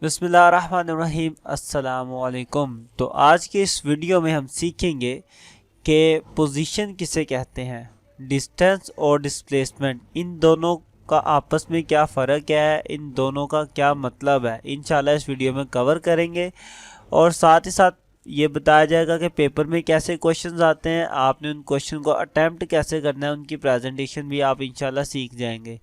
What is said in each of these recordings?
बिस्मिल्लाहिर्रहमानिर्रहीम अस्सलामुअलैकुम। तो आज के इस वीडियो में हम सीखेंगे कि पोजीशन किसे कहते हैं, डिस्टेंस और डिस्प्लेसमेंट, इन दोनों का आपस में क्या फ़र्क है, इन दोनों का क्या मतलब है, इंशाल्लाह इस वीडियो में कवर करेंगे। और साथ ही साथ ये बताया जाएगा कि पेपर में कैसे क्वेश्चंस आते हैं, आपने उन क्वेश्चन को अटैम्प्ट कैसे करना है, उनकी प्रेजेंटेशन भी आप इंशाल्लाह सीख जाएंगे।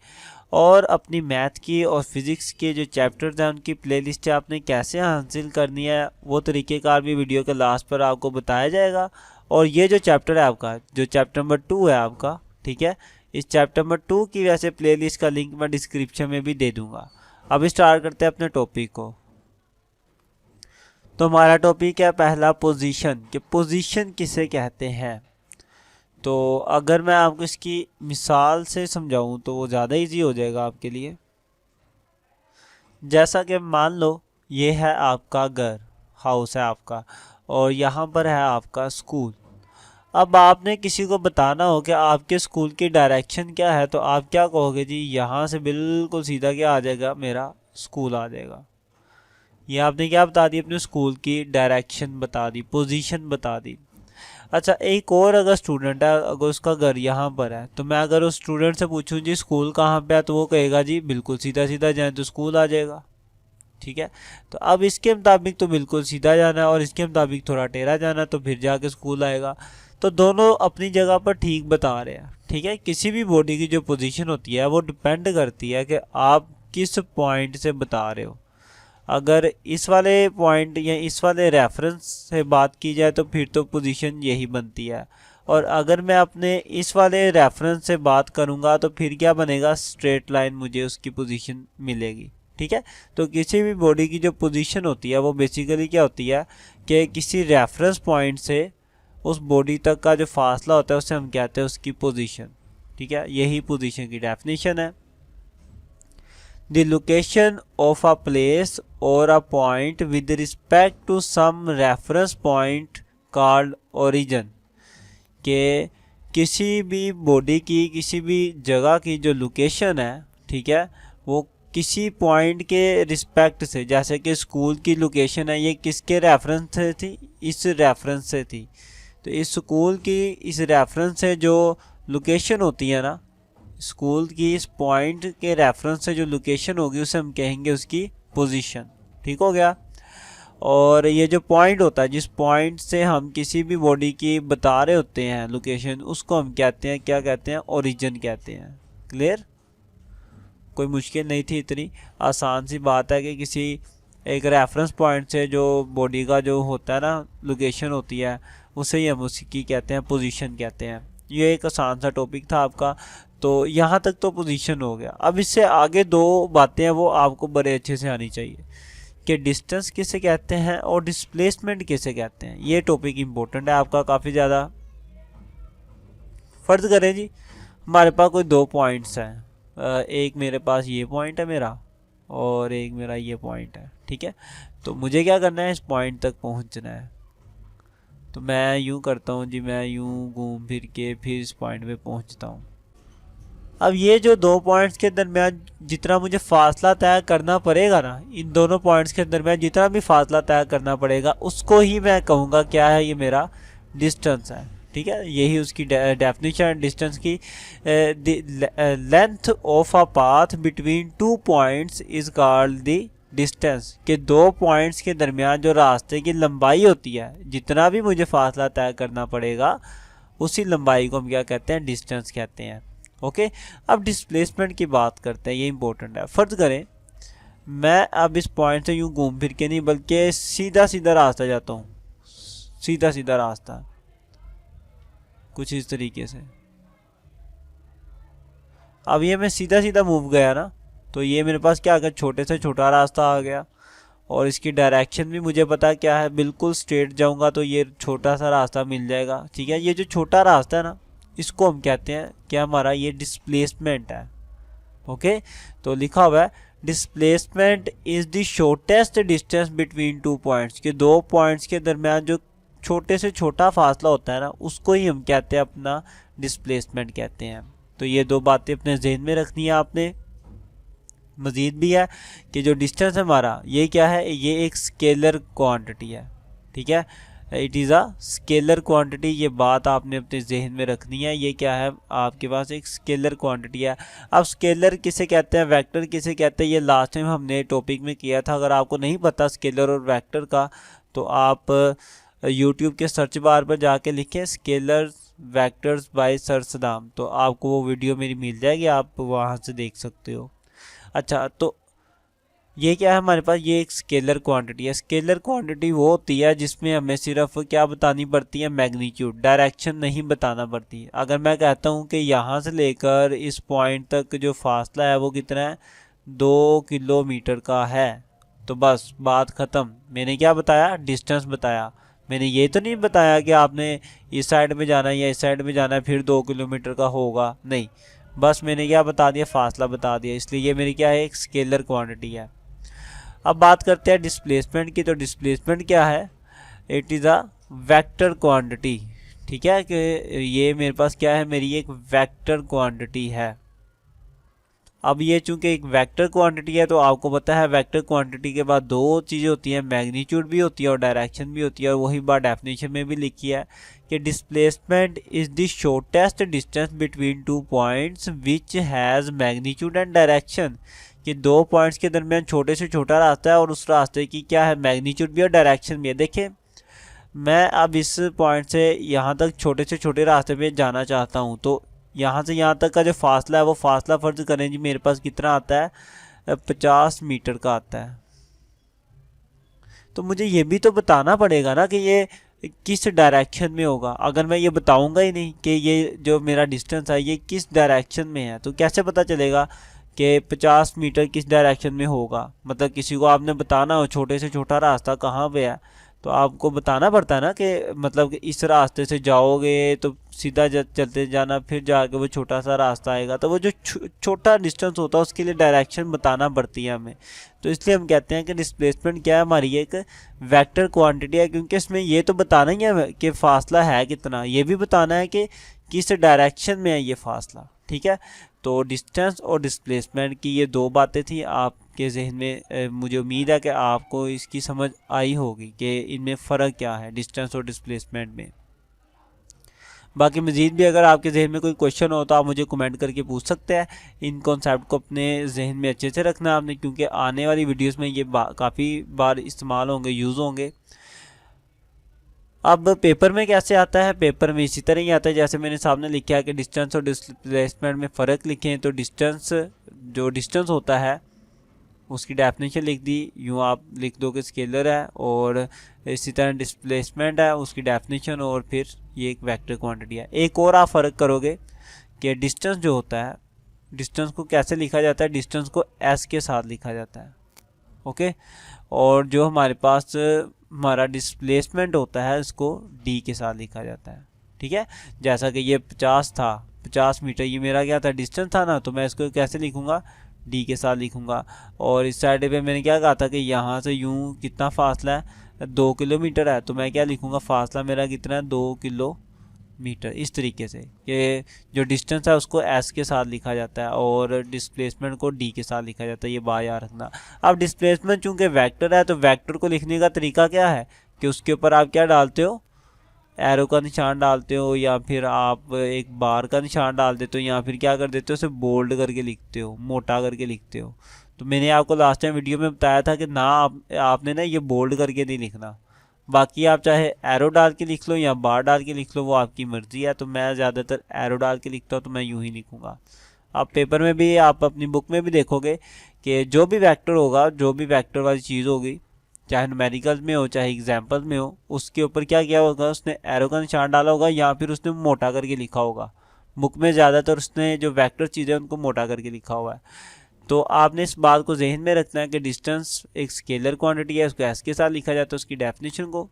और अपनी मैथ की और फिज़िक्स के जो चैप्टर्स हैं उनकी प्लेलिस्ट आपने कैसे हासिल करनी है, वो तरीक़ेकार भी वीडियो के लास्ट पर आपको बताया जाएगा। और ये जो चैप्टर है आपका, जो चैप्टर नंबर 2 है आपका, ठीक है, इस चैप्टर नंबर 2 की वैसे प्लेलिस्ट का लिंक मैं डिस्क्रिप्शन में भी दे दूँगा। अब स्टार्ट करते हैं अपने टॉपिक को। तो हमारा टॉपिक है पहला, पोजीशन, कि पोजीशन किसे कहते हैं। तो अगर मैं आपको इसकी मिसाल से समझाऊं तो वो ज़्यादा इजी हो जाएगा आपके लिए। जैसा कि मान लो ये है आपका घर, हाउस है आपका, और यहाँ पर है आपका स्कूल। अब आपने किसी को बताना हो कि आपके स्कूल की डायरेक्शन क्या है, तो आप क्या कहोगे जी, यहाँ से बिल्कुल सीधा क्या आ जाएगा, मेरा स्कूल आ जाएगा। ये आपने क्या बता दी, अपने स्कूल की डायरेक्शन बता दी, पोजीशन बता दी। अच्छा, एक और अगर स्टूडेंट है, अगर उसका घर यहाँ पर है, तो मैं अगर उस स्टूडेंट से पूछूं जी स्कूल कहाँ पे है, तो वो कहेगा जी बिल्कुल सीधा सीधा जाए तो स्कूल आ जाएगा। ठीक है, तो अब इसके मुताबिक तो बिल्कुल सीधा जाना है और इसके मुताबिक थोड़ा टेढ़ा जाना, तो फिर जाके स्कूल आएगा। तो दोनों अपनी जगह पर ठीक बता रहे हैं। ठीक है, किसी भी बॉडी की जो पोजीशन होती है वो डिपेंड करती है कि आप किस पॉइंट से बता रहे हो। अगर इस वाले पॉइंट या इस वाले रेफरेंस से बात की जाए तो फिर तो पोजीशन यही बनती है, और अगर मैं अपने इस वाले रेफरेंस से बात करूंगा तो फिर क्या बनेगा, स्ट्रेट लाइन मुझे उसकी पोजीशन मिलेगी। ठीक है, तो किसी भी बॉडी की जो पोजीशन होती है वो बेसिकली क्या होती है कि किसी रेफरेंस पॉइंट से उस बॉडी तक का जो फासला होता है उसे हम कहते हैं उसकी पोजीशन। ठीक है, यही पोजीशन की डेफिनेशन है। The location of a place or a point with respect to some reference point called origin, के किसी भी बॉडी की, किसी भी जगह की जो लोकेशन है, ठीक है, वो किसी पॉइंट के रिस्पेक्ट से, जैसे कि स्कूल की लोकेशन है, ये किसके रेफरेंस से थी, इस रेफरेंस से थी। तो इस स्कूल की इस रेफरेंस से जो लोकेशन होती है ना, स्कूल की इस पॉइंट के रेफरेंस से जो लोकेशन होगी उसे हम कहेंगे उसकी पोजीशन। ठीक हो गया। और ये जो पॉइंट होता है, जिस पॉइंट से हम किसी भी बॉडी की बता रहे होते हैं लोकेशन, उसको हम कहते हैं, क्या कहते हैं, ओरिजिन कहते हैं। क्लियर, कोई मुश्किल नहीं थी, इतनी आसान सी बात है कि किसी एक रेफरेंस पॉइंट से जो बॉडी का जो होता है ना लोकेशन होती है, उसे ही हम उसकी कहते हैं पोजीशन कहते हैं। ये एक आसान सा टॉपिक था आपका, तो यहाँ तक तो पोजीशन हो गया। अब इससे आगे दो बातें हैं वो आपको बड़े अच्छे से आनी चाहिए कि डिस्टेंस किसे कहते हैं और डिस्प्लेसमेंट किसे कहते हैं। ये टॉपिक इम्पोर्टेंट है आपका काफ़ी ज़्यादा। फर्ज करें जी हमारे पास कोई दो पॉइंट्स हैं, एक मेरे पास ये पॉइंट है मेरा और एक मेरा ये पॉइंट है। ठीक है, तो मुझे क्या करना है, इस पॉइंट तक पहुँचना है। तो मैं यूँ करता हूँ जी, मैं यूँ घूम फिर के फिर इस पॉइंट पे पहुँचता हूँ। अब ये जो दो पॉइंट्स के दरमियान जितना मुझे फासला तय करना पड़ेगा ना, इन दोनों पॉइंट्स के दरमियान जितना भी फासला तय करना पड़ेगा उसको ही मैं कहूँगा क्या है, ये मेरा डिस्टेंस है। ठीक है, यही उसकी डेफिनेशन है डिस्टेंस की। Length of a path between two points is called the distance, के दो पॉइंट्स के दरमियान जो रास्ते की लंबाई होती है, जितना भी मुझे फासला तय करना पड़ेगा उसी लंबाई को हम क्या कहते हैं, डिस्टेंस कहते हैं। ओके, अब डिस्प्लेसमेंट की बात करते हैं, ये इंपॉर्टेंट है। फर्ज करें मैं अब इस पॉइंट से यूं घूम फिर के नहीं बल्कि सीधा सीधा रास्ता जाता हूँ, सीधा सीधा रास्ता कुछ इस तरीके से। अब ये मैं सीधा सीधा मूव गया ना, तो ये मेरे पास क्या आ गया, छोटे से छोटा रास्ता आ गया, और इसकी डायरेक्शन भी मुझे पता क्या है, बिल्कुल स्ट्रेट जाऊंगा तो ये छोटा सा रास्ता मिल जाएगा। ठीक है, ये जो छोटा रास्ता है ना, इसको हम कहते हैं क्या, हमारा ये डिस्प्लेसमेंट है। ओके, तो लिखा हुआ है displacement is the shortest distance between two points, के दो पॉइंट्स के दरमियान जो छोटे से छोटा फासला होता है ना, उसको ही हम कहते हैं अपना डिस्प्लेसमेंट कहते हैं। तो ये दो बातें अपने जहन में रखनी है आपने। मज़ीद भी है कि जो डिस्टेंस है हमारा ये क्या है, ये एक स्केलर क्वांटिटी है, ठीक है, it is a scalar quantity. ये बात आपने अपने जहन में रखनी है, ये क्या है आपके पास एक स्केलर क्वांटिटी है। अब स्केलर किसे कहते हैं, वेक्टर किसे कहते हैं, ये लास्ट टाइम हमने टॉपिक में किया था। अगर आपको नहीं पता स्केलर और वेक्टर का तो आप यूट्यूब के सर्च बार पर जाके लिखें scalar vectors bye sir Saddam, तो आपको वो वीडियो मेरी मिल जाएगी, आप वहाँ से देख सकते हो। अच्छा, तो ये क्या है हमारे पास, ये एक स्केलर क्वांटिटी है। स्केलर क्वांटिटी वो होती है जिसमें हमें सिर्फ क्या बतानी पड़ती है, मैग्नीट्यूड, डायरेक्शन नहीं बताना पड़ती। अगर मैं कहता हूँ कि यहाँ से लेकर इस पॉइंट तक जो फासला है वो कितना है, 2 किलोमीटर का है, तो बस बात ख़त्म। मैंने क्या बताया, डिस्टेंस बताया। मैंने ये तो नहीं बताया कि आपने इस साइड में जाना है या इस साइड में जाना है फिर 2 किलोमीटर का होगा, नहीं, बस मैंने क्या बता दिया, फासला बता दिया। इसलिए ये मेरी क्या है, एक स्केलर क्वांटिटी है। अब बात करते हैं डिस्प्लेसमेंट की। तो डिस्प्लेसमेंट क्या है, it is a vector quantity, ठीक है, कि ये मेरे पास क्या है, मेरी एक वेक्टर क्वांटिटी है। अब ये चूंकि एक वेक्टर क्वांटिटी है तो आपको पता है वेक्टर क्वांटिटी के बाद दो चीज़ें होती हैं, मैग्नीट्यूड भी होती है और डायरेक्शन भी होती है। और वही बात डेफिनेशन में भी लिखी है कि displacement is the shortest distance between two points which has magnitude and direction, कि दो पॉइंट्स के दरमियान छोटे से छोटा रास्ता है और उस रास्ते की क्या है, मैग्नीट्यूड भी और डायरेक्शन भी है। देखें, मैं अब इस पॉइंट से यहाँ तक छोटे से छोटे रास्ते पे जाना चाहता हूँ, तो यहाँ से यहाँ तक का जो फासला है वो फासला फर्ज करें जी मेरे पास कितना आता है, 50 मीटर का आता है। तो मुझे ये भी तो बताना पड़ेगा ना कि ये किस डायरेक्शन में होगा। अगर मैं ये बताऊंगा ही नहीं कि ये जो मेरा डिस्टेंस है ये किस डायरेक्शन में है, तो कैसे पता चलेगा कि 50 मीटर किस डायरेक्शन में होगा। मतलब किसी को आपने बताना हो छोटे से छोटा रास्ता कहाँ पे है, तो आपको बताना पड़ता है ना कि मतलब कि इस रास्ते से जाओगे तो सीधा चलते जाना, फिर जाके वो छोटा सा रास्ता आएगा, तो वो जो छोटा डिस्टेंस होता है उसके लिए डायरेक्शन बताना पड़ती है हमें। तो इसलिए हम कहते हैं कि डिस्प्लेसमेंट क्या है, हमारी एक वेक्टर क्वांटिटी है, क्योंकि इसमें ये तो बताना ही है कि फासला है कितना, ये भी बताना है कि किस डायरेक्शन में है ये फासला, ठीक है। तो डिस्टेंस और डिस्प्लेसमेंट की ये दो बातें थी आपके जहन में। मुझे उम्मीद है कि आपको इसकी समझ आई होगी कि इनमें फ़र्क क्या है डिस्टेंस और डिस्प्लेसमेंट में। बाकी मज़ीद भी अगर आपके जहन में कोई क्वेश्चन हो तो आप मुझे कमेंट करके पूछ सकते हैं। इन कॉन्सेप्ट को अपने जहन में अच्छे से रखना आपने, क्योंकि आने वाली वीडियोस में ये काफ़ी बार इस्तेमाल होंगे, यूज़ होंगे। अब पेपर में कैसे आता है, पेपर में इसी तरह ही आता है जैसे मैंने सामने लिखा है कि डिस्टेंस और डिस्प्लेसमेंट में फ़र्क लिखें। तो जो डिस्टेंस होता है उसकी डेफिनेशन लिख दी, यूँ आप लिख दो कि स्केलर है, और इसी तरह डिस्प्लेसमेंट है उसकी डेफिनेशन, और फिर ये एक वेक्टर क्वांटिटी है। एक और आप फ़र्क करोगे कि डिस्टेंस जो होता है, डिस्टेंस को कैसे लिखा जाता है, डिस्टेंस को एस के साथ लिखा जाता है, ओके। और जो हमारे पास हमारा डिस्प्लेसमेंट होता है इसको डी के साथ लिखा जाता है, ठीक है। जैसा कि ये 50 था, 50 मीटर ये मेरा क्या था, डिस्टेंस था ना, तो मैं इसको कैसे लिखूँगा, डी के साथ लिखूँगा। और इस साइड पे मैंने क्या कहा था कि यहाँ से यूँ कितना फासला है, 2 किलोमीटर है, तो मैं क्या लिखूँगा, फासला मेरा कितना है, 2 किलोमीटर। इस तरीके से कि जो डिस्टेंस है उसको एस के साथ लिखा जाता है और डिस्प्लेसमेंट को डी के साथ लिखा जाता है, ये बात याद रखना। अब डिस्प्लेसमेंट चूँकि वेक्टर है तो वेक्टर को लिखने का तरीका क्या है कि उसके ऊपर आप क्या डालते हो, एरो का निशान डालते हो, या फिर आप एक बार का निशान डाल देते हो, या फिर क्या कर देते हो, उसे बोल्ड करके लिखते हो, मोटा करके लिखते हो। तो मैंने आपको लास्ट टाइम वीडियो में बताया था कि ना आपने ना ये बोल्ड करके नहीं लिखना, बाकी आप चाहे एरो डाल के लिख लो या बार डाल के लिख लो, वो आपकी मर्ज़ी है। तो मैं ज़्यादातर एरो डाल के लिखता हूँ, तो मैं यूँ ही लिखूँगा। आप पेपर में भी, आप अपनी बुक में भी देखोगे कि जो भी वेक्टर होगा, जो भी वेक्टर वाली चीज़ होगी, चाहे न्यूमेरिकल्स में हो चाहे एग्जाम्पल्स में हो, उसके ऊपर क्या किया होगा, उसने एरो का निशान डाला होगा या फिर उसने मोटा करके लिखा होगा। बुक में ज़्यादातर उसने जो वेक्टर चीज़ें उनको मोटा करके लिखा हुआ है। तो आपने इस बात को जहन में रखना है कि डिस्टेंस एक स्केलर क्वांटिटी है, उसको एस के साथ लिखा जाता है, उसकी डेफिनेशन को।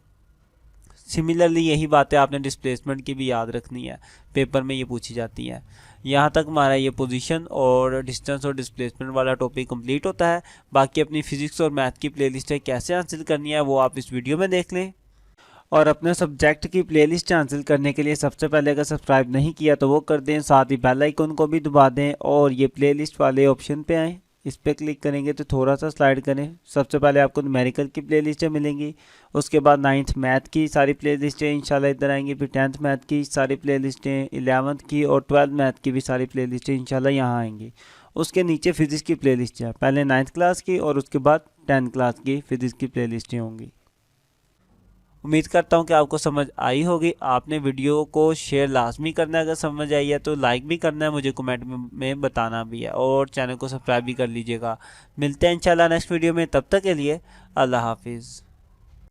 सिमिलरली यही बातें आपने डिस्प्लेसमेंट की भी याद रखनी है, पेपर में ये पूछी जाती है। यहाँ तक हमारा ये पोजीशन और डिस्टेंस और डिस्प्लेसमेंट वाला टॉपिक कंप्लीट होता है। बाकी अपनी फिजिक्स और मैथ की प्लेलिस्ट है, कैसे हासिल करनी है वो आप इस वीडियो में देख लें। और अपने सब्जेक्ट की प्लेलिस्ट हासिल करने के लिए सबसे पहले अगर सब्सक्राइब नहीं किया तो वो कर दें, साथ ही बेल आइकन को भी दबा दें और ये प्लेलिस्ट वाले ऑप्शन पे आएँ इस पर क्लिक करेंगे तो थोड़ा सा स्लाइड करें। सबसे पहले आपको न्यूमेरिकल की प्लेलिस्टें मिलेंगी, उसके बाद 9th मैथ की सारी प्लेलिस्टें इंशाल्लाह इधर आएंगी, फिर 10th मैथ की सारी प्लेलिस्टें, 11th की और 12th मैथ की भी सारी प्लेलिस्टें इंशाल्लाह यहाँ आएंगी। उसके नीचे फिज़िक्स की प्लेलिस्ट है, पहले 9th क्लास की और उसके बाद 10th क्लास की फ़िज़िक्स की प्लेलिस्टें होंगी। उम्मीद करता हूँ कि आपको समझ आई होगी। आपने वीडियो को शेयर लाजमी करना है, अगर समझ आई है तो लाइक भी करना है, मुझे कमेंट में बताना भी है, और चैनल को सब्सक्राइब भी कर लीजिएगा। मिलते हैं इंशाल्लाह नेक्स्ट वीडियो में, तब तक के लिए अल्लाह हाफिज़।